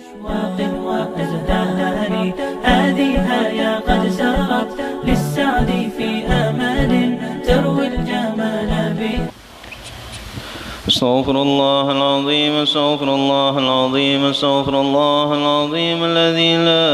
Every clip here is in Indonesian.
أشواق وأزدان هذه هيا قد سرت للسعد في آمال تروي الجمال به. استغفر الله العظيم استغفر الله العظيم استغفر الله العظيم الذي لا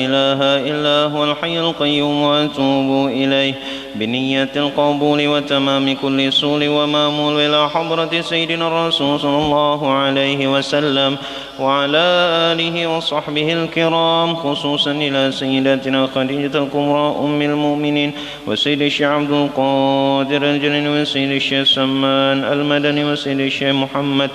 إله إلا هو الحي القيوم وأتوب إليه بنية القبول وتمام كل سول ومامول إلى حضرة سيدنا الرسول صلى الله عليه وسلم وعلى آله وصحبه الكرام خصوصا إلى سيدتنا خديجة الكبرى أم المؤمنين وسيد الشيخ عبد القادر الجليل وسيد الشيخ سمان المدني وسيد الشيخ محمد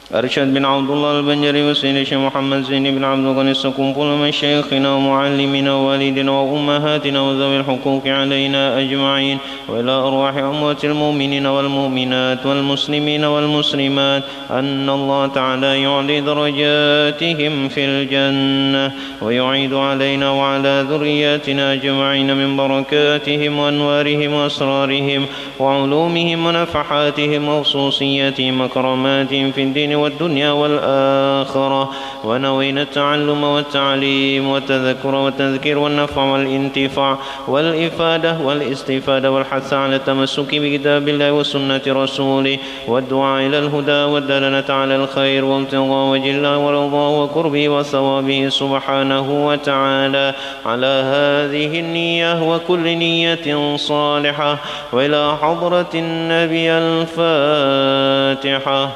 أرشد بن عبد الله البنجري وسيد الشيخ محمد زين بن عبد الغني السكنفل من شيخنا ومعلمنا ووالدنا وأمهاتنا وذوي الحقوق علينا أجمعين وإلى أرواح أموات المؤمنين والمؤمنات والمسلمين والمسلمات أن الله تعالى يعلي درجاتهم في الجنة ويعيد علينا وعلى ذرياتنا أجمعين من بركاتهم وأنوارهم وأسرارهم وعلومهم ونفحاتهم وخصوصياتهم وكراماتهم في الدين والدنيا والآخرة ونوينا التعلم والتعليم والتذكر والتذكير والنفع والانتفاع والإفادة والاستفادة والحث على التمسك بكتاب الله وسنة رسوله والدعاء إلى الهدى والدلالة على الخير وابتغاء وجه الله ورضاه وقربه وثوابه سبحانه وتعالى على هذه النية وكل نية صالحة وإلى حضرة النبي الفاتحة.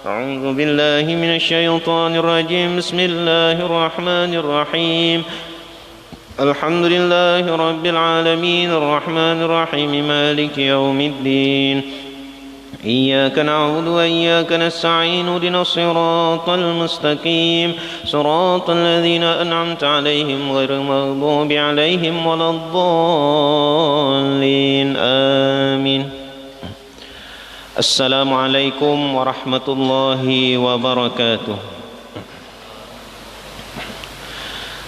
أعوذ بالله من الشيطان الرجيم بسم الله الرحمن الرحيم الحمد لله رب العالمين الرحمن الرحيم مالك يوم الدين إياك نعبد وإياك نستعين اهدنا الصراط المستقيم صراط الذين أنعمت عليهم غير المغضوب عليهم ولا الضالين آمين. Assalamualaikum warahmatullahi wabarakatuh.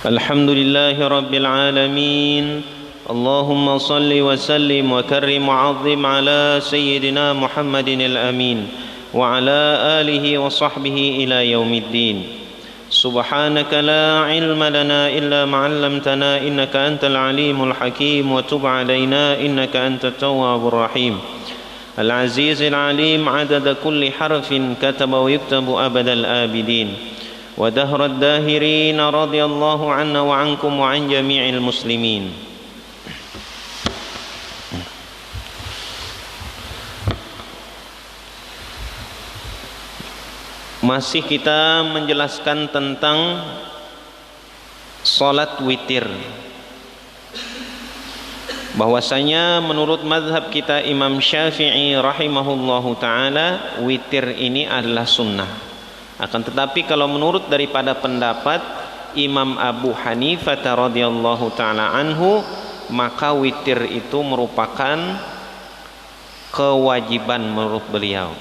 Alhamdulillahi rabbil alamin. Allahumma salli wa sallim wa karrim wa azim ala sayyidina Muhammadin al-amin wa ala alihi wa sahbihi ila yaumiddin. Subhanaka la ilma lana illa ma 'allamtana innaka antal alimul hakim wa tub alaina innaka antat tawwabur rahim. العزيز العليم عدد كل حرف كتب ويكتب أبد الآبدين ودهر الداهرين رضي الله عنا وعنكم وعن جميع المسلمين. Masih kita menjelaskan tentang salat witir, bahwasanya menurut mazhab kita Imam Syafi'i rahimahullahu ta'ala witir ini adalah sunnah. Akan tetapi kalau menurut daripada pendapat Imam Abu Hanifah radhiyallahu ta'ala anhu, maka witir itu merupakan kewajiban menurut beliau.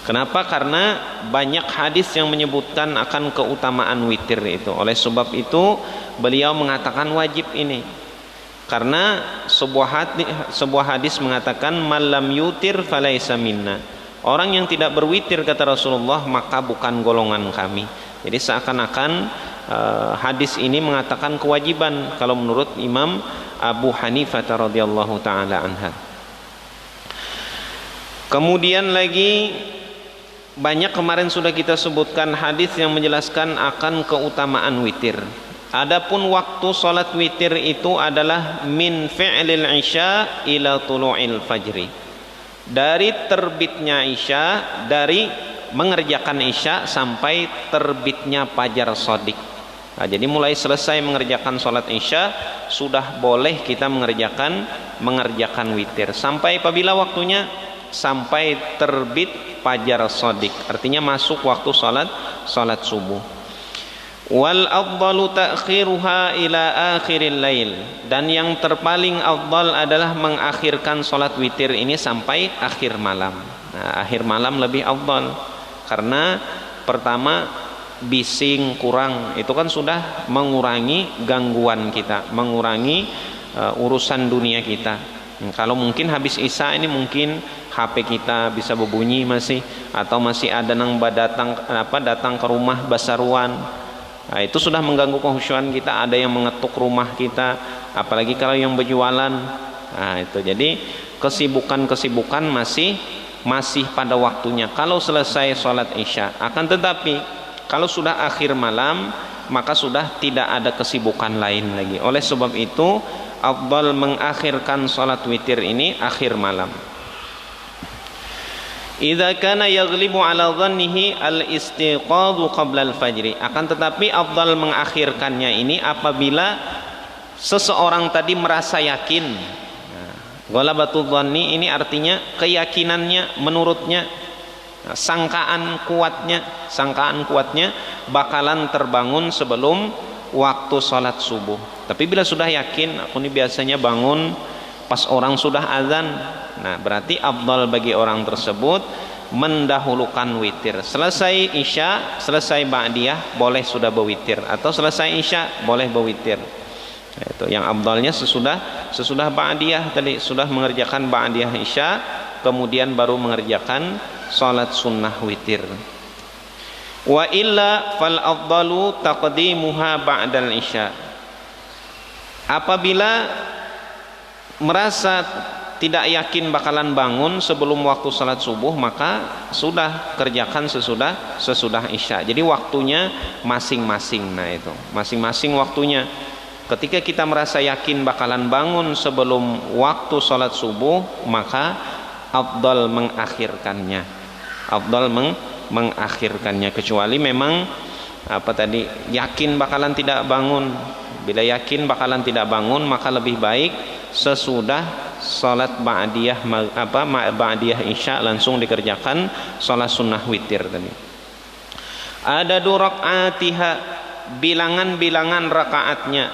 Kenapa? Karena banyak hadis yang menyebutkan akan keutamaan witir itu. Oleh sebab itu beliau mengatakan wajib ini. Karena sebuah hadis mengatakan malam yutir falaisa minna. Orang yang tidak berwitir kata Rasulullah maka bukan golongan kami. Jadi seakan-akan hadis ini mengatakan kewajiban kalau menurut Imam Abu Hanifah radhiyallahu taala anha. Kemudian lagi banyak kemarin sudah kita sebutkan hadis yang menjelaskan akan keutamaan witir. Adapun waktu salat witir itu adalah min fi'lil isya ila tulu'il fajri. Dari terbitnya isya, dari mengerjakan isya sampai terbitnya fajar shadiq. Nah, jadi mulai selesai mengerjakan salat isya sudah boleh kita mengerjakan witir. Sampai apabila waktunya? Sampai terbit fajar shadiq. Artinya masuk waktu salat subuh. Wal afdalu ta'khiruha ila akhiril lail, dan yang terpaling afdal adalah mengakhirkan salat witir ini sampai akhir malam. Nah, akhir malam lebih afdal karena pertama bising kurang, itu kan sudah mengurangi gangguan kita, mengurangi urusan dunia kita. Kalau mungkin habis isya ini mungkin HP kita bisa berbunyi masih, atau masih ada nang datang ke rumah basaruan. Nah, itu sudah mengganggu kehusyuan kita. Ada yang mengetuk rumah kita, apalagi kalau yang berjualan. Nah, itu jadi kesibukan masih pada waktunya kalau selesai sholat isya. Akan tetapi kalau sudah akhir malam, maka sudah tidak ada kesibukan lain lagi. Oleh sebab itu afdal mengakhirkan sholat witir ini akhir malam. Idza kana yaghlibu ala dhannihi al-istiqadhu qabla al-fajri. Akan tetapi afdal mengakhirkannya ini apabila seseorang tadi merasa yakin. Ghalabatul dhanni ini artinya keyakinannya, menurutnya, sangkaan kuatnya bakalan terbangun sebelum waktu sholat subuh. Tapi bila sudah yakin, aku ini biasanya bangun pas orang sudah azan, nah berarti afdal bagi orang tersebut mendahulukan witir. Selesai isya, selesai ba'diyah boleh sudah berwitir, atau selesai isya boleh berwitir. Nah, itu yang afdalnya sesudah ba'diyah tadi, sudah mengerjakan ba'diyah isya, kemudian baru mengerjakan salat sunnah witir. Wa illa fal afdalu taqdimuha ba'dal isya. Apabila merasa tidak yakin bakalan bangun sebelum waktu salat subuh, maka sudah kerjakan sesudah isya. Jadi waktunya masing-masing. Nah itu masing-masing waktunya. Ketika kita merasa yakin bakalan bangun sebelum waktu salat subuh, maka afdal mengakhirkannya. Mengakhirkannya, kecuali memang yakin bakalan tidak bangun. Bila yakin bakalan tidak bangun, maka lebih baik sesudah salat ba'diyah ba'diyah isya langsung dikerjakan salat sunnah witir tadi. Ada rakaatiha, bilangan-bilangan rakaatnya.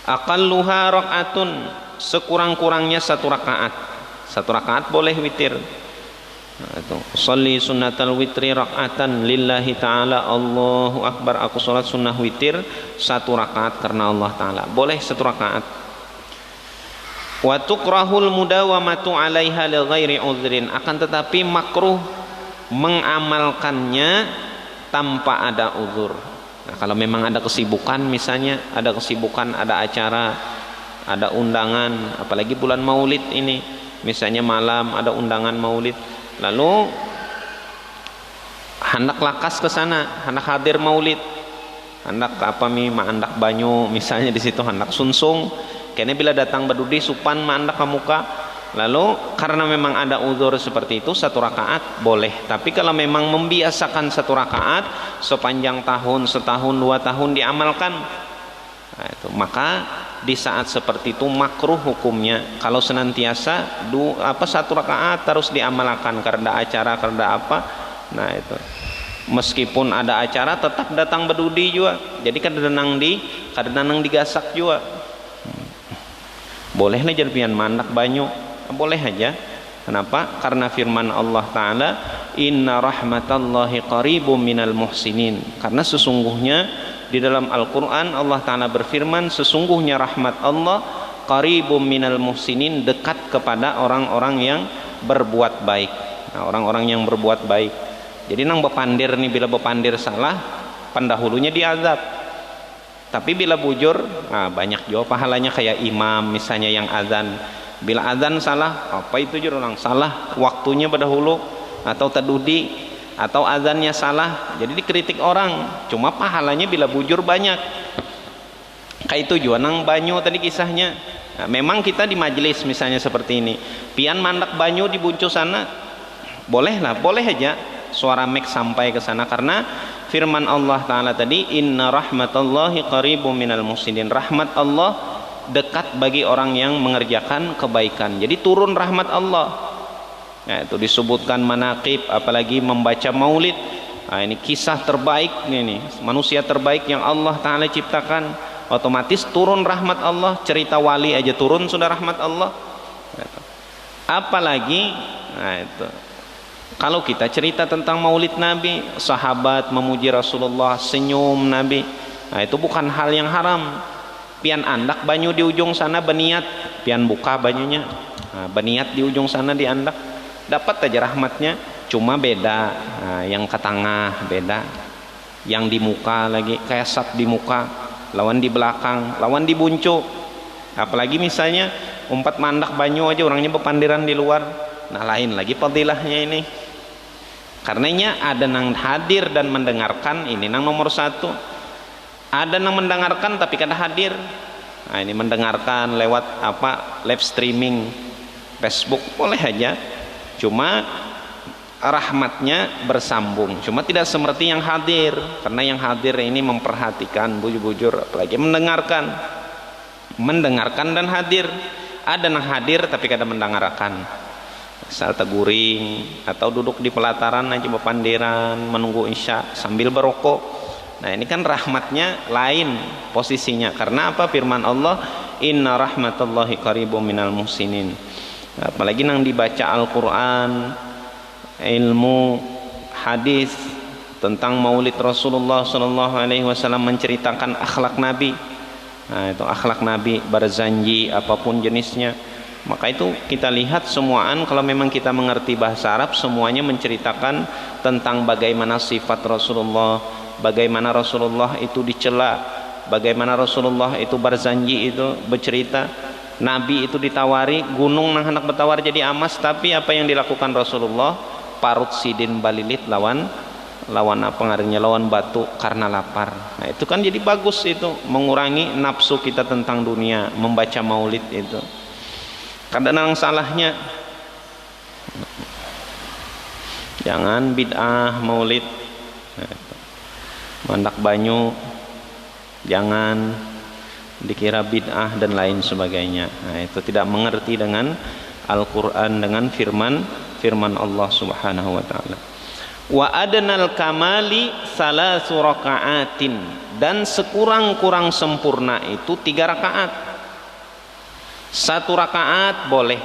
Aqalluha rakaatun, sekurang-kurangnya satu rakaat. Satu rakaat boleh witir. Sholli sunnatal witri rak'atan lillahi ta'ala, Allahu akbar, aku sholat sunnah witir satu rakaat karena Allah ta'ala, boleh satu rakaat. Wa tukrahul mudawamatu 'alaiha li ghairi udhrin, akan tetapi makruh mengamalkannya tanpa ada uzur. Nah, kalau memang ada kesibukan, misalnya ada kesibukan, ada acara, ada undangan, apalagi bulan Maulid ini, misalnya malam ada undangan Maulid, lalu hendak lakas ke sana, hendak hadir Maulid, hendak hendak banyu misalnya di situ, hendak sunsung, kayaknya bila datang badudi supan hendak ke muka. Lalu karena memang ada uzur seperti itu, satu rakaat boleh. Tapi kalau memang membiasakan satu rakaat sepanjang tahun, setahun, 2 tahun diamalkan, nah itu, maka di saat seperti itu makruh hukumnya. Kalau senantiasa satu rakaat terus diamalkan karena acara, karena apa, nah itu meskipun ada acara tetap datang bedudi juga. Jadi kadang digasak juga. Boleh lah jerpian mandak banyu, boleh aja. Kenapa? Karena firman Allah Ta'ala, inna rahmatallahi qaribum minal muhsinin. Karena sesungguhnya di dalam Al-Quran Allah Ta'ala berfirman, sesungguhnya rahmat Allah qaribum minal muhsinin, dekat kepada orang-orang yang berbuat baik. Nah, orang-orang yang berbuat baik. Jadi nang bepandir nih, bila bepandir salah, pendahulunya diazab. Tapi bila bujur, nah banyak juga pahalanya, kayak imam misalnya yang azan. Bila azan salah, apa itu jur orang salah waktunya berdahulu, atau tadudi, atau azannya salah, jadi dikritik orang. Cuma pahalanya bila bujur banyak. Kayak itu juga nang banyu tadi kisahnya. Nah, memang kita di majelis misalnya seperti ini, pian mandak banyu di buncu sana, boleh lah, boleh aja suara mic sampai ke sana, karena firman Allah Ta'ala tadi, inna rahmatallahi qaribum minal muhsinin, rahmat Allah dekat bagi orang yang mengerjakan kebaikan. Jadi turun rahmat Allah. Nah, itu disebutkan manaqib, apalagi membaca maulid. Nah, ini kisah terbaik ini, manusia terbaik yang Allah Ta'ala ciptakan, otomatis turun rahmat Allah. Cerita wali aja turun sudah rahmat Allah. Nah, apalagi kalau kita cerita tentang maulid Nabi, sahabat memuji Rasulullah, senyum Nabi, nah itu bukan hal yang haram. Pian andak banyu di ujung sana berniat, pian buka banyunya, Berniat di ujung sana di Andak, dapat aja rahmatnya. Cuma beda, yang ke tengah beda, yang di muka lagi kayak sat di muka, lawan di belakang, lawan di buncu. Apalagi misalnya umpat mandak banyu aja orangnya bepandiran di luar, nah lain lagi fadilahnya ini. Karenanya ada nang hadir dan mendengarkan, ini nang nomor satu. Ada nang mendengarkan tapi kada hadir. Nah ini mendengarkan lewat live streaming Facebook boleh aja, cuma rahmatnya bersambung, cuma tidak seperti yang hadir, karena yang hadir ini memperhatikan bujur-bujur, apalagi mendengarkan dan hadir. Ada yang hadir tapi kada mendengarkan, misal teguring atau duduk di pelataran aja bepandiran menunggu isya sambil berokok. Nah ini kan rahmatnya lain posisinya, karena apa? Firman Allah, inna rahmatallahi qaribum minal muhsinin. Apalagi nang dibaca Al-Quran, ilmu hadis tentang maulid Rasulullah SAW, menceritakan akhlak Nabi. Nah itu akhlak Nabi, berzanji apapun jenisnya. Maka itu kita lihat semuaan, kalau memang kita mengerti bahasa Arab, semuanya menceritakan tentang bagaimana sifat Rasulullah, bagaimana Rasulullah itu dicela, bagaimana Rasulullah itu berzanji, itu bercerita. Nabi itu ditawari gunung nang hendak bertawar jadi amas, tapi apa yang dilakukan Rasulullah? Parut sidin balilit lawan apa ngarannya, lawan batu karena lapar. Nah itu kan jadi bagus, itu mengurangi nafsu kita tentang dunia, membaca maulid itu. Kadang salahnya jangan bid'ah maulid, mandak banyu jangan dikira bid'ah dan lain sebagainya. Nah itu tidak mengerti dengan Al-Quran, dengan firman Allah Subhanahu wa ta'ala. Wa adnal kamali salasu raka'atin, dan sekurang-kurang sempurna itu 3 rakaat. 1 rakaat boleh,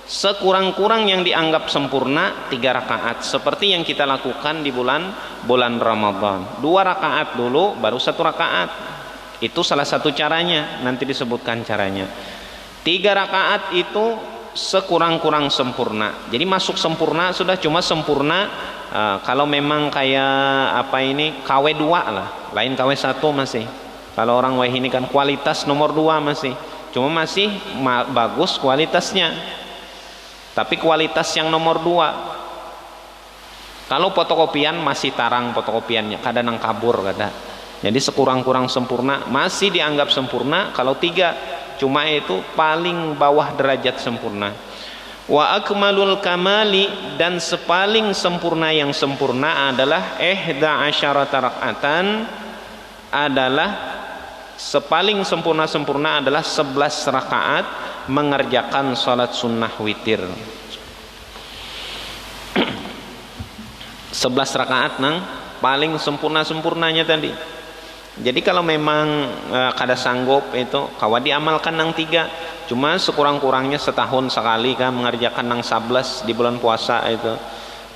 sekurang-kurang yang dianggap sempurna 3 rakaat, seperti yang kita lakukan di bulan Ramadan. 2 rakaat dulu baru 1 rakaat. Itu salah satu caranya, nanti disebutkan caranya. 3 rakaat itu sekurang-kurang sempurna. Jadi masuk sempurna sudah, cuma sempurna kalau memang kayak KW2 lah, lain KW1 masih. Kalau orang wah ini kan kualitas nomor 2 masih, cuma masih bagus kualitasnya, tapi kualitas yang nomor 2. Kalau fotokopian masih tarang fotokopiannya, kadang nang kabur kada. Jadi sekurang-kurang sempurna masih dianggap sempurna kalau 3, cuma itu paling bawah derajat sempurna. Wa akmalul kamali, dan sepaling sempurna yang sempurna adalah 11 rakaatan, adalah sepaling sempurna adalah 11 rakaat mengerjakan salat sunnah witir. 11 rakaat nang paling sempurnanya tadi. Jadi kalau memang kada sanggup itu kawa diamalkan nang 3, cuma sekurang-kurangnya setahun sekali kan mengerjakan nang 11 di bulan puasa itu.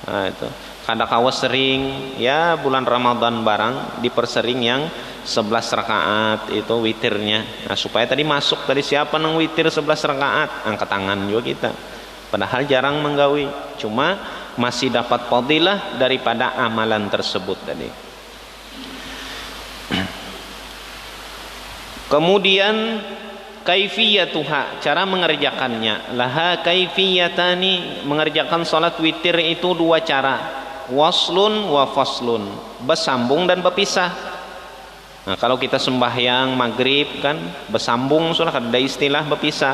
Nah, itu kada kawa sering ya bulan Ramadan barang dipersering yang 11 rakaat itu witirnya. Nah, supaya tadi masuk tadi siapa nang witir 11 rakaat, angkat tangan juga kita. Padahal jarang menggawi, cuma masih dapat fadilah daripada amalan tersebut tadi. Kemudian kaifiyatuha, cara mengerjakannya. Laha kaifiyatani, mengerjakan salat witir itu 2 cara. Waslun wa faslun, bersambung dan berpisah. Nah, kalau kita sembahyang maghrib kan bersambung, sudah ada istilah berpisah.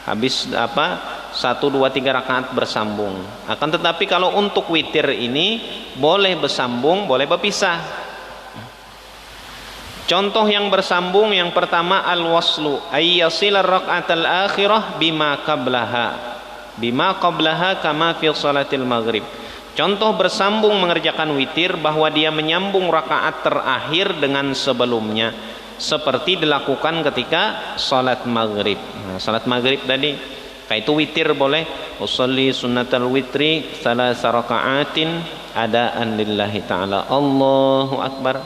Habis 1, 2, 3 rakaat bersambung. Akan tetapi kalau untuk witir ini boleh bersambung, boleh berpisah. Contoh yang bersambung yang pertama al-waslu, ay yasil ar-rak'atal akhirah bima qablaha kama fi salatil maghrib. Contoh bersambung mengerjakan witir bahwa dia menyambung rakaat terakhir dengan sebelumnya, seperti dilakukan ketika salat maghrib. Nah, salat maghrib tadi kayak itu witir boleh, usolli sunnatal witri 3 raka'atin adaan lillahi ta'ala, Allahu akbar,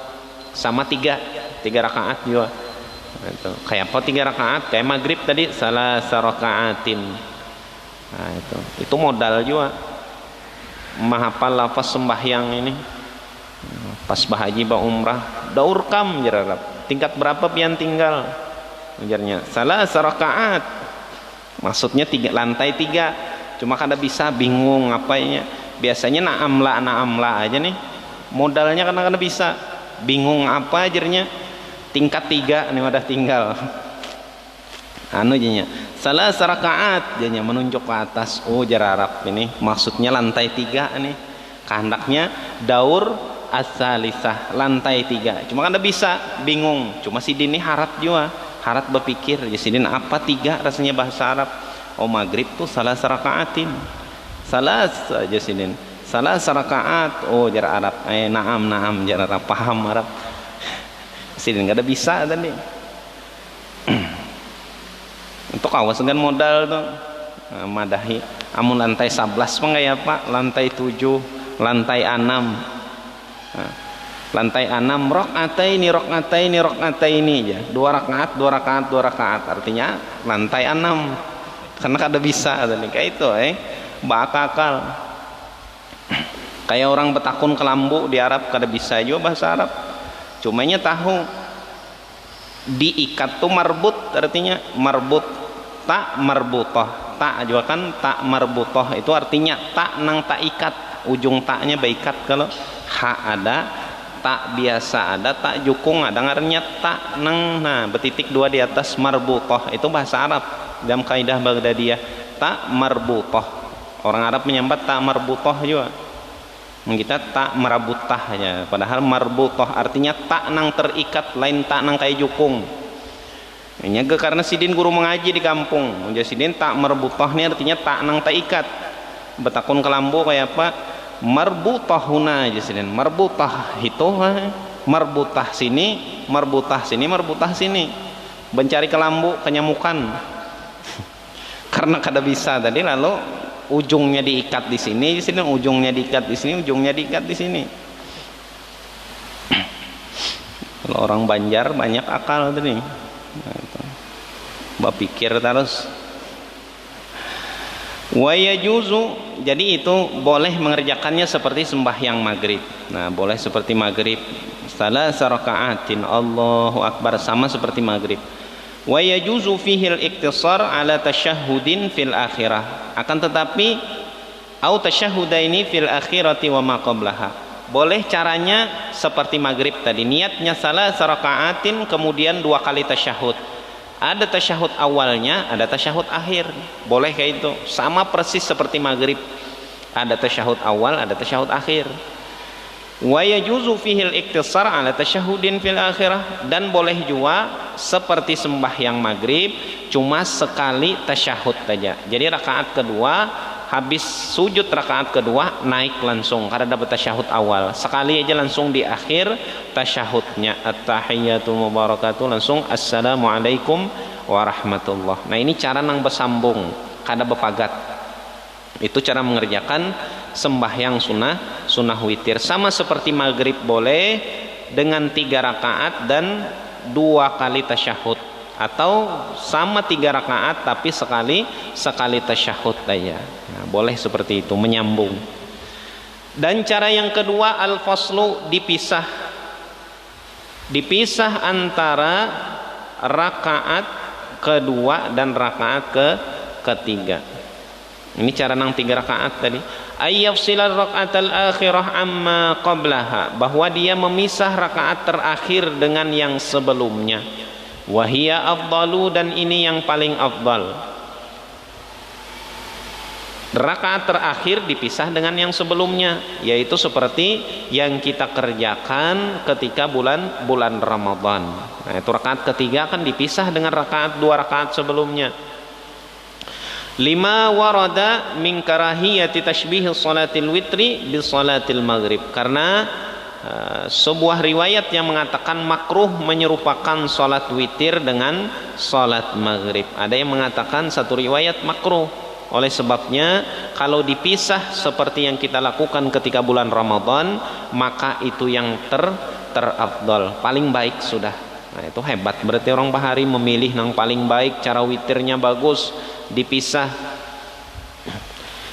sama 3 rakaat juga. Itu kayak apa 3 rakaat? Kayak maghrib tadi 3 raka'atin. Nah, itu modal juga menghafal lafaz sembahyang ini. Pas bahaji ba umrah daur kam jararap tingkat berapa pian tinggal ujarnya salah rakaat, maksudnya lantai 3, cuma kada bisa bingung ngapainya. Biasanya naamla aja nih modalnya, karena bisa bingung apa ajarnya tingkat 3 nih udah tinggal anu jadinya salah rakaat jadinya menunjuk ke atas. Oh jararap ini maksudnya lantai 3 nih, kehendaknya daur as-salisah lantai 3, cuma kan bisa bingung. Cuma sidin ini harat juga, harat berpikir ya sidin apa 3 rasanya bahasa Arab. Oh maghrib tuh salah rakaatin, salah aja sidin salah rakaat. Oh jar Arab naam jar Arab paham Arab sidin gak ada bisa tadi. Untuk awas dengan modal tuh madahi amun lantai 11 mah ya Pak, lantai 7 lantai 6 lantai 6 rakaataini aja 2 rakaat artinya lantai 6 karena kada bisa tadi kayak itu bakal kayak orang betakun kelambu di Arab kada bisa juga bahasa Arab, cumanya tahu diikat tuh marbut, artinya marbut tak marbutah, tak juga kan tak marbutah itu artinya tak nang tak ikat, ujung taknya baikat. Kalau ha ada, tak biasa ada, tak jukung ada, ngarannya tak nang, nah betitik 2 di atas marbutah itu bahasa Arab dalam kaidah Baghdadiyah. Tak marbutah, orang Arab menyambat tak marbutah juga, kita tak marabutah ya, padahal marbutah artinya tak nang terikat, lain tak nang kayak jukung. Ini karena sidin guru mengaji di kampung, jadi sidin tak marbutah ini artinya tak nang tak ikat. Betakun kelambu kayak apa? Marbutahuna aja sidin, marbutah itu marbutah sini, marbutah sini. Mencari kelambu kenyamukan karena kada bisa tadi, lalu ujungnya diikat di sini, ujungnya diikat di sini, ujungnya diikat di sini. Kalau orang Banjar banyak akal tadi, berpikir terus. Wa yajuzu, jadi itu boleh mengerjakannya seperti sembahyang maghrib. Nah boleh seperti maghrib salah rakaatin Allahu Akbar, sama seperti maghrib. Wa yajuzu fihi al-iktisar ala tasyahhudin fil akhirah, akan tetapi au tasyahhudaini fil akhirati wa ma qablaha. Boleh caranya seperti maghrib tadi, niatnya salah rakaatin kemudian 2 kali tasyahud. Ada tasyahud awalnya, ada tasyahud akhir. Boleh kayak itu, sama persis seperti maghrib. Ada tasyahud awal, ada tasyahud akhir. Wa yajuzu fihi al-iktisar ala tasyahudin fil akhirah, dan boleh juga seperti sembahyang maghrib cuma sekali tasyahud saja. Jadi rakaat kedua habis sujud rakaat kedua naik langsung karena dapat tasyahud awal, sekali aja langsung di akhir tasyahudnya at-tahiyatul mubarakatuh langsung assalamualaikum warahmatullah. Nah ini cara nang bersambung kada bepagat, itu cara mengerjakan sembahyang sunnah witir. Sama seperti maghrib boleh dengan 3 rakaat dan 2 kali tasyahud, atau sama 3 rakaat tapi sekali tasyahud aja. Nah, boleh seperti itu, menyambung. Dan cara yang kedua al-faslu, dipisah antara rakaat kedua dan rakaat ketiga. Ini cara nang 3 rakaat tadi. Ayyafsilal rakaatal akhirah amma qablaha, bahwa dia memisah rakaat terakhir dengan yang sebelumnya. Wahia afdalu, dan ini yang paling afdal. Rakaat terakhir dipisah dengan yang sebelumnya, yaitu seperti yang kita kerjakan ketika bulan Ramadan. Nah, itu rakaat ketiga kan dipisah dengan 2 rakaat sebelumnya. 5 warada min karahiyati tashbih salatil witri bi salatil maghrib, karena sebuah riwayat yang mengatakan makruh menyerupakan salat witir dengan salat maghrib. Ada yang mengatakan satu riwayat makruh. Oleh sebabnya kalau dipisah seperti yang kita lakukan ketika bulan Ramadan, maka itu yang terafdal, paling baik sudah. Nah itu hebat, berarti orang Bahari memilih yang paling baik, cara witirnya bagus, dipisah.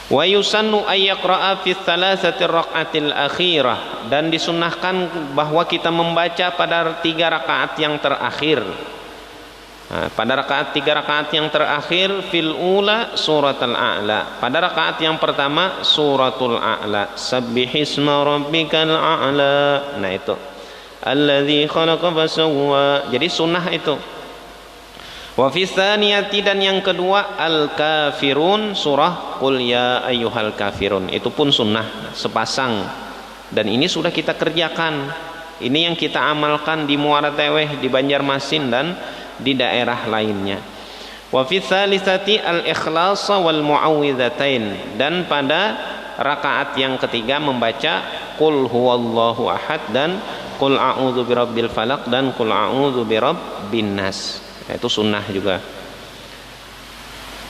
Wa yusannu ay yaqra'a fi thalathati raq'atil akhirah, dan disunnahkan bahwa kita membaca pada 3 rakaat yang terakhir. Nah, pada rakaat 3 rakaat yang terakhir, fil ula suratul a'la. Pada rakaat yang pertama suratul a'la, sabbihisma rabbikal a'la. Nah itu, alladzi khalaqa fasawwa. Jadi sunnah itu. Wa fi tsaniyati, dan yang kedua al-kafirun, surah qul ya ayyuhal kafirun. Itu pun sunnah sepasang. Dan ini sudah kita kerjakan. Ini yang kita amalkan di Muara Teweh, di Banjarmasin dan di daerah lainnya. Wa fi tsalitsati al-ikhlas wal mu'awwidzatain, dan pada rakaat yang ketiga membaca qul huwallahu ahad dan qul a'udzu birabbil falaq dan qul a'udzu birabbin nas. Itu sunnah juga.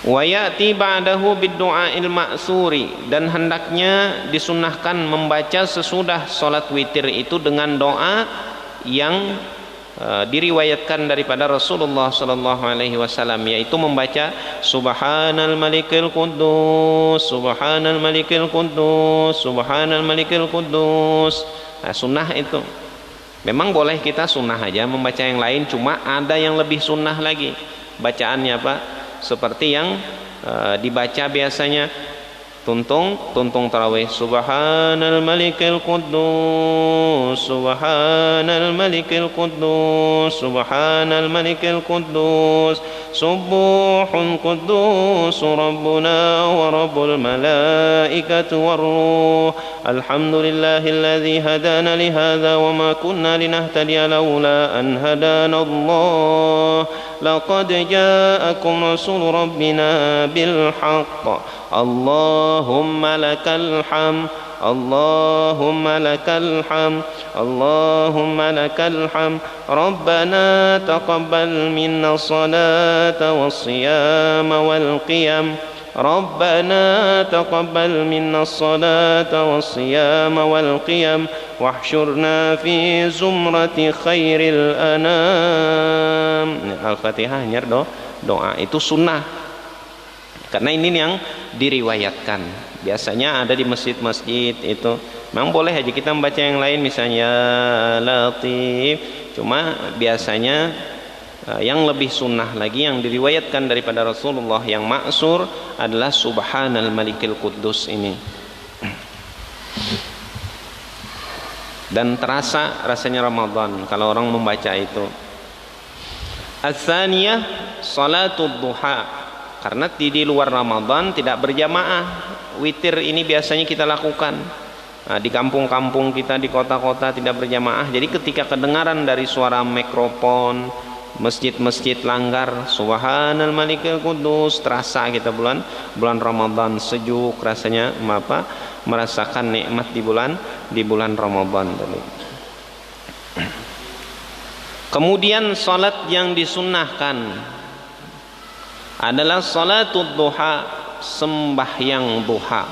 Wa ya'ti ba'dahu bid-du'a'il ma'suri, dan hendaknya disunnahkan membaca sesudah salat witir itu dengan doa yang diriwayatkan daripada Rasulullah sallallahu alaihi wasallam, yaitu membaca subhanal malikil quddus, subhanal malikil quddus, subhanal malikil quddus. Nah, sunnah itu. Memang boleh kita sunnah aja membaca yang lain, cuma ada yang lebih sunnah lagi bacaannya, Pak, seperti yang dibaca biasanya tuntung tarawih, subhanal malikil quddus, subhanal malikil quddus, subhanal malikil quddus, subuhun quddus rabbuna wa rabbul malaikatu warruh, alhamdulillahilladzi hadana lihadza wa ma kunna linahtadiya laula an hadana Allah, laqad ja'akum rasul rabbina bil haqq, Allahumma lakal hamd, Allahumma lakal hamd, Allahumma lakal hamd, Rabbana taqabbal minna salata was-siyama wal-qiyam, Rabbana taqabbal minna salata was-siyama wal-qiyam, wahsyurna fi zumrati khairil anam. Al-Fatihah hanya doa itu sunnah. Karena ini yang diriwayatkan. Biasanya ada di masjid-masjid itu. Memang boleh aja kita membaca yang lain, misalnya Latif. Cuma biasanya yang lebih sunnah lagi yang diriwayatkan daripada Rasulullah yang ma'sur adalah subhanal malikil quddus ini. Dan terasa rasanya Ramadan kalau orang membaca itu. Ats-tsaniyah salatul duha. Karena di luar Ramadan tidak berjamaah, witir ini biasanya kita lakukan. Nah, di kampung-kampung kita, di kota-kota tidak berjamaah. Jadi ketika kedengaran dari suara mikrofon, masjid-masjid langgar, subhanal malikil quddus, terasa kita bulan Ramadan sejuk rasanya, merasakan nikmat di bulan Ramadan tadi. Kemudian salat yang disunnahkan adalah salatul duha, sembahyang duha.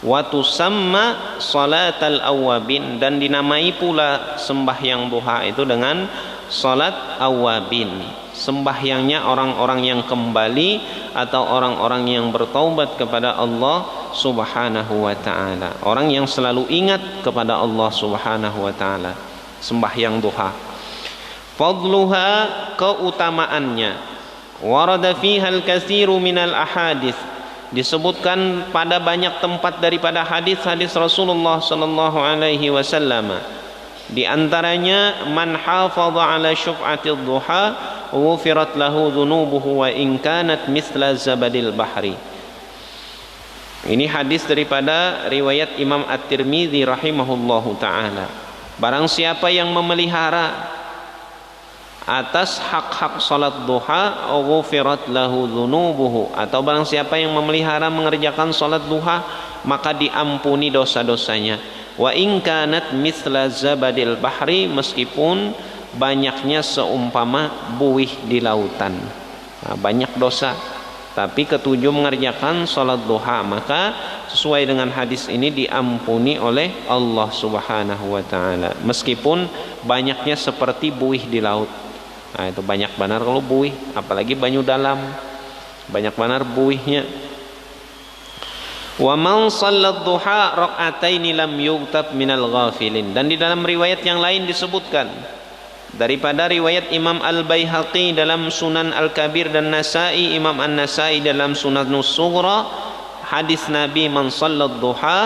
Wa tusamma salatal awabin, dan dinamai pula sembahyang duha itu dengan salat awabin. Sembahyangnya orang-orang yang kembali atau orang-orang yang bertaubat kepada Allah Subhanahu wa taala. Orang yang selalu ingat kepada Allah Subhanahu wa taala. Sembahyang duha. Fadluha, keutamaannya. Warada fiha al-katsiru minal ahadits, disebutkan pada banyak tempat daripada hadis-hadis Rasulullah sallallahu alaihi wasallam. Di antaranya man hafadha ala syuf'atid duha ghufirat lahu dhunubuhu wa in kanat mithla zabadil bahri. Ini hadis daripada riwayat Imam At-Tirmidzi rahimahullahu taala. Barang siapa yang memelihara atas hak-hak salat duha, ghufirat lahu dzunubuhu, atau barang siapa yang memelihara mengerjakan salat duha maka diampuni dosa-dosanya. Wa in kanat mithla zabadil bahri, meskipun banyaknya seumpama buih di lautan. Nah, banyak dosa tapi ketujuh mengerjakan salat duha, maka sesuai dengan hadis ini diampuni oleh Allah Subhanahu wa taala meskipun banyaknya seperti buih di laut. Nah, itu banyak benar kalau buih, apalagi banyu dalam, banyak benar buihnya. Wa man shallat duha raka'ataini lam yughtab minal ghafilin. Dan di dalam riwayat yang lain disebutkan daripada riwayat Imam Al-Baihaqi dalam Sunan Al-Kabir dan Nasai, Imam An-Nasai dalam Sunanus Sughra, hadis Nabi, man shallat duha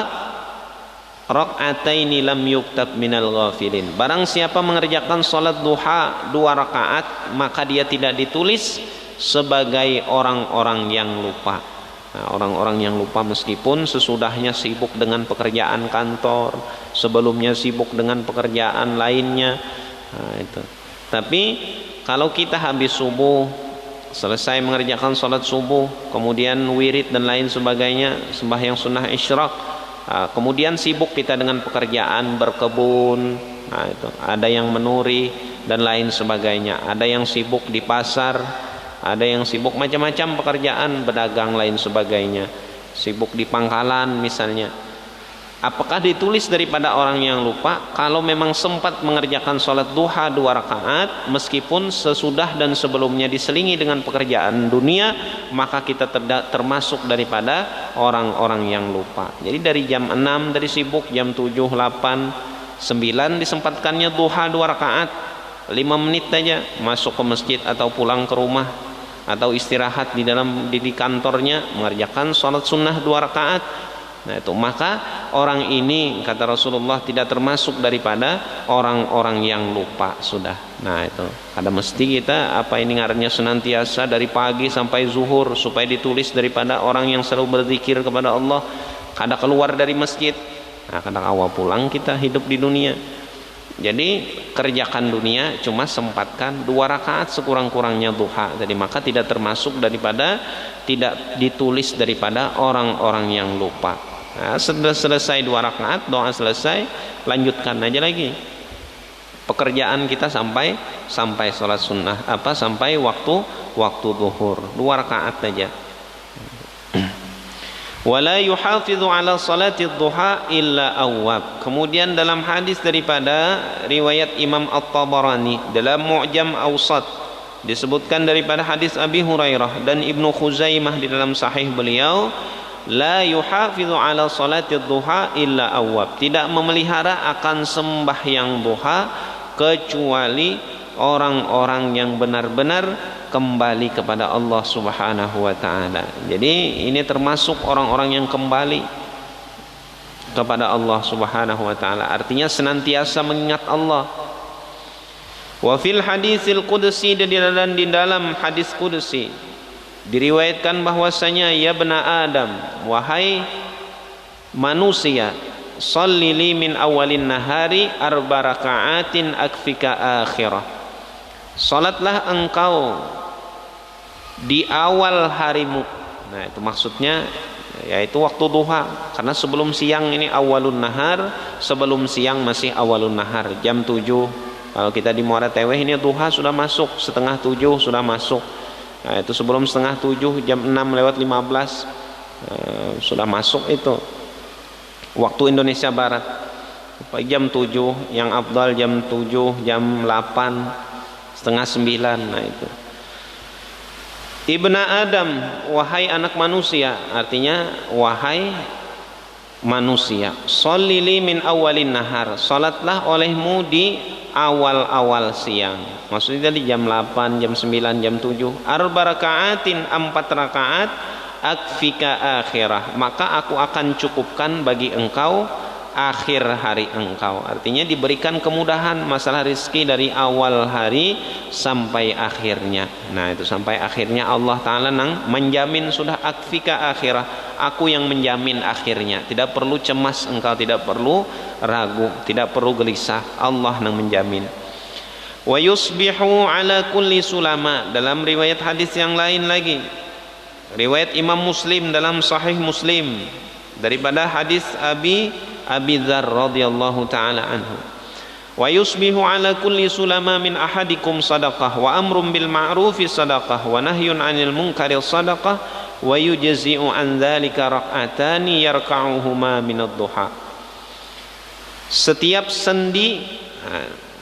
raka'ataini lam yughtab minal ghafilin. Barang siapa mengerjakan salat duha 2 rakaat, maka dia tidak ditulis sebagai orang-orang yang lupa. Nah, orang-orang yang lupa meskipun sesudahnya sibuk dengan pekerjaan kantor, sebelumnya sibuk dengan pekerjaan lainnya. Nah, itu. Tapi kalau kita habis subuh, selesai mengerjakan sholat subuh, kemudian wirid dan lain sebagainya, sembahyang sunnah isyraq, kemudian sibuk kita dengan pekerjaan berkebun, nah itu, ada yang menuri dan lain sebagainya, ada yang sibuk di pasar, ada yang sibuk macam-macam pekerjaan, berdagang lain sebagainya, sibuk di pangkalan misalnya. Apakah ditulis daripada orang yang lupa? Kalau memang sempat mengerjakan sholat duha 2 rakaat, meskipun sesudah dan sebelumnya diselingi dengan pekerjaan dunia, maka kita termasuk daripada orang-orang yang lupa. Jadi dari jam 6 dari sibuk, jam 7, 8, 9 disempatkannya duha 2 rakaat, 5 menit saja masuk ke masjid atau pulang ke rumah, atau istirahat di kantornya mengerjakan sholat sunnah 2 rakaat. Nah itu, maka orang ini kata Rasulullah tidak termasuk daripada orang-orang yang lupa sudah. Nah itu, ada mesti kita ngarannya senantiasa dari pagi sampai zuhur supaya ditulis daripada orang yang selalu berzikir kepada Allah. Kada keluar dari masjid, nah kadang awal pulang kita hidup di dunia. Jadi kerjakan dunia, cuma sempatkan 2 rakaat sekurang-kurangnya duha. Jadi maka tidak termasuk daripada, tidak ditulis daripada orang-orang yang lupa. Nah, sudah selesai 2 rakaat, doa selesai, lanjutkan aja lagi pekerjaan kita sampai sholat sunnah, sampai waktu zuhur 2 rakaat aja. Wala yuhafidhu ala salati duha illa awwab. Kemudian dalam hadis daripada riwayat Imam At-Tabarani dalam Mu'jam Awsat disebutkan daripada hadis Abi Hurairah dan Ibnu Khuzaimah di dalam sahih beliau, la yuhafidhu ala salati duha illa awwab. Tidak memelihara akan sembahyang duha kecuali orang-orang yang benar-benar kembali kepada Allah Subhanahu wa taala. Jadi ini termasuk orang-orang yang kembali kepada Allah Subhanahu wa taala. Artinya senantiasa mengingat Allah. Wa fil hadisil qudsi, dan di dalam hadis qudsi diriwayatkan bahwasanya, ya bena Adam, wahai manusia, shalli li min awalin nahari 4 raka'atin akfika akhirah. Salatlah engkau di awal harimu. Nah itu maksudnya yaitu waktu duha, karena sebelum siang ini awalun nahar, sebelum siang masih awalun nahar, jam 7. Kalau kita di Muara Teweh ini duha sudah masuk, 6:30 sudah masuk. Nah itu sebelum 6:30, jam 6:15 sudah masuk itu waktu Indonesia Barat. Jam 7 yang afdal, jam 7, jam 8, 8:30. Nah itu, Ibna Adam, wahai anak manusia, artinya wahai manusia, sholli li min awalin nahar, salatlah olehmu di awal-awal siang. Maksudnya tadi jam 8, jam 9, jam 7. 4 raka'atin, 4 rakaat, akfika akhirah, maka aku akan cukupkan bagi engkau akhir hari engkau. Artinya diberikan kemudahan masalah rezeki dari awal hari sampai akhirnya. Nah itu sampai akhirnya Allah Ta'ala menjamin sudah, akfika akhirah, aku yang menjamin akhirnya. Tidak perlu cemas engkau, tidak perlu ragu, tidak perlu gelisah, Allah yang menjamin. Wa yusbihu ala kulli sulama, dalam riwayat hadis yang lain lagi, riwayat Imam Muslim dalam Sahih Muslim daripada hadis Abi Dzar radhiyallahu taala anhu, wa yusbihu ala kulli sulama min ahadikum sadaqah wa amrun bil ma'rufi sadaqah wa nahyun 'anil munkari sadaqah wa yujzi'u an dzalika rak'atani yarka'uhuma min ad-duha.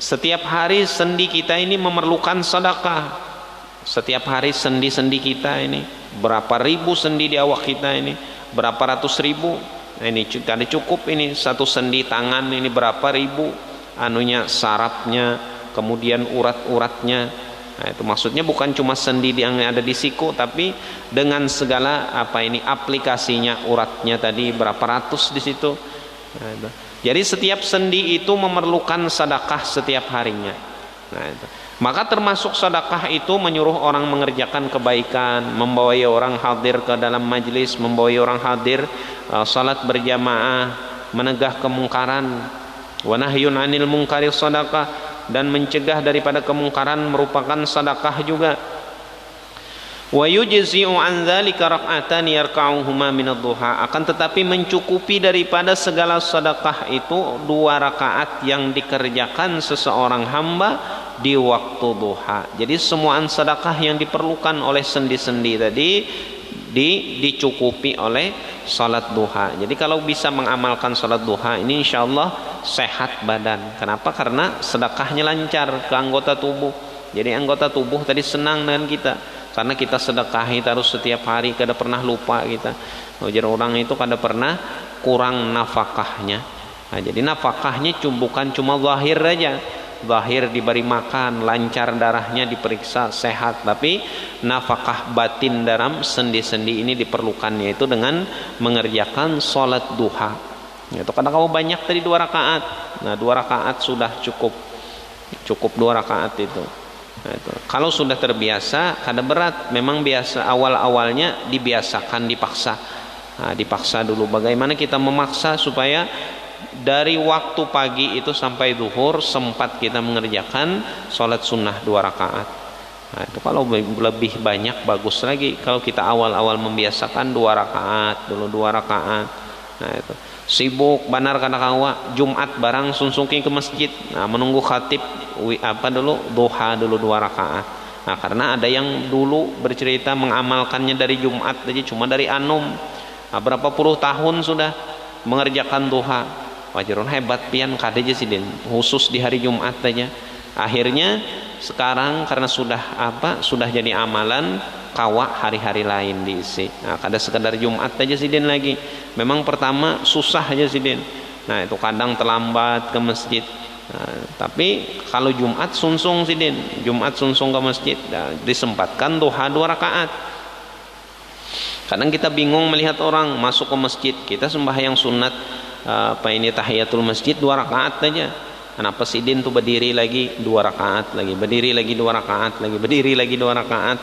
Setiap hari sendi kita ini memerlukan sedekah. Setiap hari sendi-sendi kita ini, berapa ribu sendi di awak kita ini, berapa ratus ribu. Nah, ini ada cukup ini satu sendi tangan ini berapa ribu anunya, sarafnya, kemudian urat-uratnya. Nah, itu maksudnya bukan cuma sendi yang ada di siku, tapi dengan segala aplikasinya, uratnya tadi berapa ratus di situ. Nah, itu. Jadi setiap sendi itu memerlukan sedekah setiap harinya. Nah, itu. Maka termasuk sedekah itu menyuruh orang mengerjakan kebaikan, membawai orang hadir ke dalam majlis, membawai orang hadir salat berjamaah, menegah kemungkaran, wa nahyun 'anil munkari sedekah, dan mencegah daripada kemungkaran merupakan sedekah juga. Wa yujzi'u an dzalika rak'atan yarka'uhuma min ad-duha, akan tetapi mencukupi daripada segala sedekah itu 2 rakaat yang dikerjakan seseorang hamba di waktu duha. Jadi semuaan sedekah yang diperlukan oleh sendi-sendi tadi dicukupi oleh salat duha. Jadi kalau bisa mengamalkan salat duha ini insyaallah sehat badan. Kenapa? Karena sedekahnya lancar ke anggota tubuh. Jadi anggota tubuh tadi senang dengan kita. Karena kita sedekahi terus setiap hari, kada pernah lupa kita. Jadi orang itu kada pernah kurang nafkahnya. Nah, jadi nafkahnya bukan cuma zahir aja. Zahir diberi makan, lancar darahnya, diperiksa sehat, tapi nafkah batin dalam sendi-sendi ini diperlukan, yaitu dengan mengerjakan sholat duha. Itu karena kamu banyak tadi 2 rakaat. Nah, 2 rakaat sudah cukup 2 rakaat itu. Nah, itu. Kalau sudah terbiasa, kada berat. Memang biasa awal-awalnya dibiasakan, dipaksa. Nah, dipaksa dulu. Bagaimana kita memaksa supaya dari waktu pagi itu sampai zuhur sempat kita mengerjakan sholat sunnah 2 rakaat. Nah, itu kalau lebih banyak bagus lagi. Kalau kita awal-awal membiasakan 2 rakaat dulu, 2 rakaat. Nah, itu sibuk banar kana kawa Jumat barang sungsungki ke masjid. Nah, menunggu khatib duha dulu 2 rakaat. Nah, karena ada yang dulu bercerita mengamalkannya dari Jumat aja, cuma dari anum. Nah, berapa puluh tahun sudah mengerjakan duha. Wajarun hebat pian kada aja sih den, khusus di hari Jumat aja. Akhirnya sekarang karena sudah jadi amalan, kawa hari-hari lain diisi. Nah, kada sekadar Jumat aja sih den lagi. Memang pertama susah aja sih den. Nah, itu kadang terlambat ke masjid. Nah, tapi kalau Jumat sungsung sih den, Jumat sungsung ke masjid, nah, disempatkan duha 2 rakaat. Kadang kita bingung melihat orang masuk ke masjid, kita sembahyang sunat tahiyatul masjid 2 rakaat aja. Kenapa sih din tuh berdiri lagi 2 rakaat lagi, berdiri lagi 2 rakaat lagi, berdiri lagi 2 rakaat.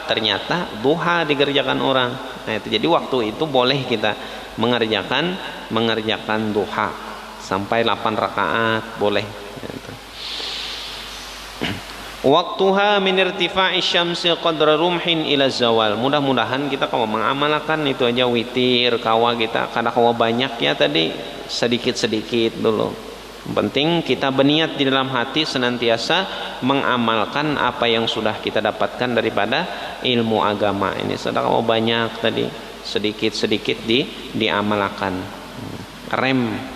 Ternyata duha dikerjakan orang. Nah, itu jadi waktu itu boleh kita mengerjakan duha sampai 8 rakaat boleh. Waktuha min irtifa'i syamsi qadra rumhin ila zawal. Mudah-mudahan kita kalau mengamalkan itu aja witir kawa kita, kada kawa banyak ya tadi, sedikit-sedikit dulu. Yang penting kita berniat di dalam hati senantiasa mengamalkan apa yang sudah kita dapatkan daripada ilmu agama. Ini sudah kawa banyak tadi, sedikit-sedikit diamalkan. Rem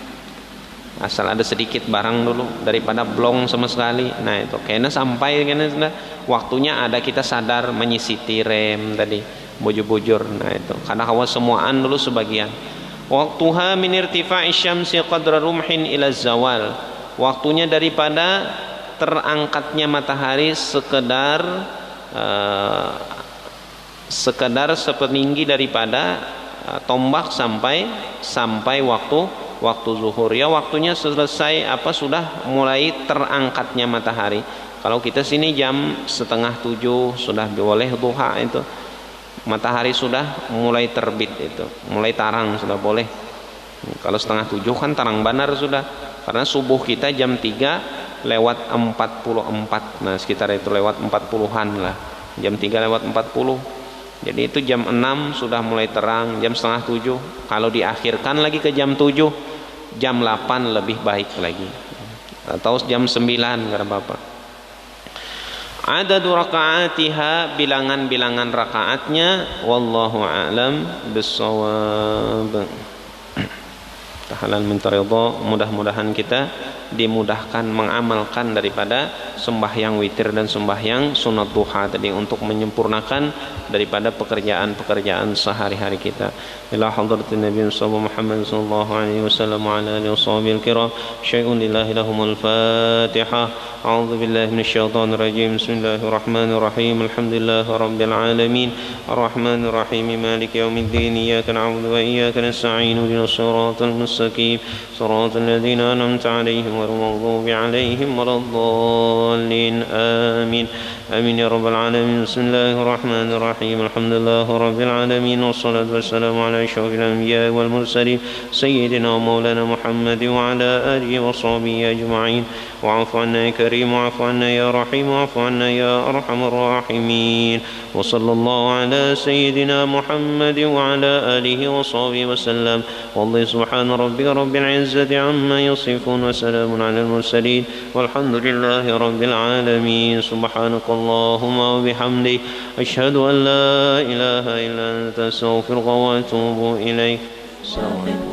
asal ada sedikit barang dulu daripada blong sama sekali. Nah, itu kayaknya sampai sudah waktunya ada kita sadar menyisiti rem tadi, bujur-bujur. Nah, itu karena kawa semuaan dulu sebagian. Waktuha min irtifa'i syamsi qadra rumhin ila zawal. Waktunya daripada terangkatnya matahari sekedar sepeninggi daripada tombak sampai waktu zuhur. Ya, waktunya selesai sudah mulai terangkatnya matahari. Kalau kita sini jam 6:30 sudah boleh duha itu. Matahari sudah mulai terbit itu, mulai tarang sudah boleh. Kalau 6:30 kan tarang benar sudah. Karena subuh kita jam 3:44. Nah, sekitar itu lewat 40-an lah. Jam 3:40. Jadi itu jam 6 sudah mulai terang, jam 6:30. Kalau diakhirkan lagi ke jam 7, jam 8 lebih baik lagi. Atau jam 9 enggak apa-apa. Adadu rakaatiha, bilangan-bilangan rakaatnya, wallahu a'lam bissawab. halal minta ridha. Mudah-mudahan kita dimudahkan mengamalkan daripada sembahyang witir dan sembahyang sunat duha tadi untuk menyempurnakan daripada pekerjaan-pekerjaan sehari-hari kita. Ila hadratin Nabi Muhammad sallallahu alaihi wasallam wa ala alihi washabihi kiram. Syai'un lillahi lahumul Fatihah. A'udzu billahi minasyaitonir rajim. Bismillahirrahmanirrahim. Alhamdulillahi rabbil alamin. Arrahmanir rahim. Maliki yaumiddin. Iyyaka na'budu wa iyyaka nasta'in. Ihdinas siratal mustaqim. Siratal ladzina an'amta 'alaihim ghairil maghdubi 'alaihim waladdallin. Amin. Amin ya rabbal alamin. Bismillahirrahmanirrahim. Alhamdulillahi rabbil alamin. Wassalatu wassalamu ala asyrafil anbiya'i wal mursalin sayyidina wa maulana Muhammadin wa ala alihi wa sahbihi ajma'in. Wa'fu 'anna ya karim wa'fu 'anna ya rahim wa'fu 'anna ya arhamar rahimin. Wa sallallahu ala sayyidina Muhammadin wa ala alihi wa sahbihi wasallam. Wallahi subhana rabbika rabbil izzati amma yasifun wa salamun ala al mursalin walhamdulillahi rabbil alamin. Subhanakallahumma wa bihamdik asyhadu an la ilaha illa anta astaghfiruka wa atubu ilaik. Assalamualaikum.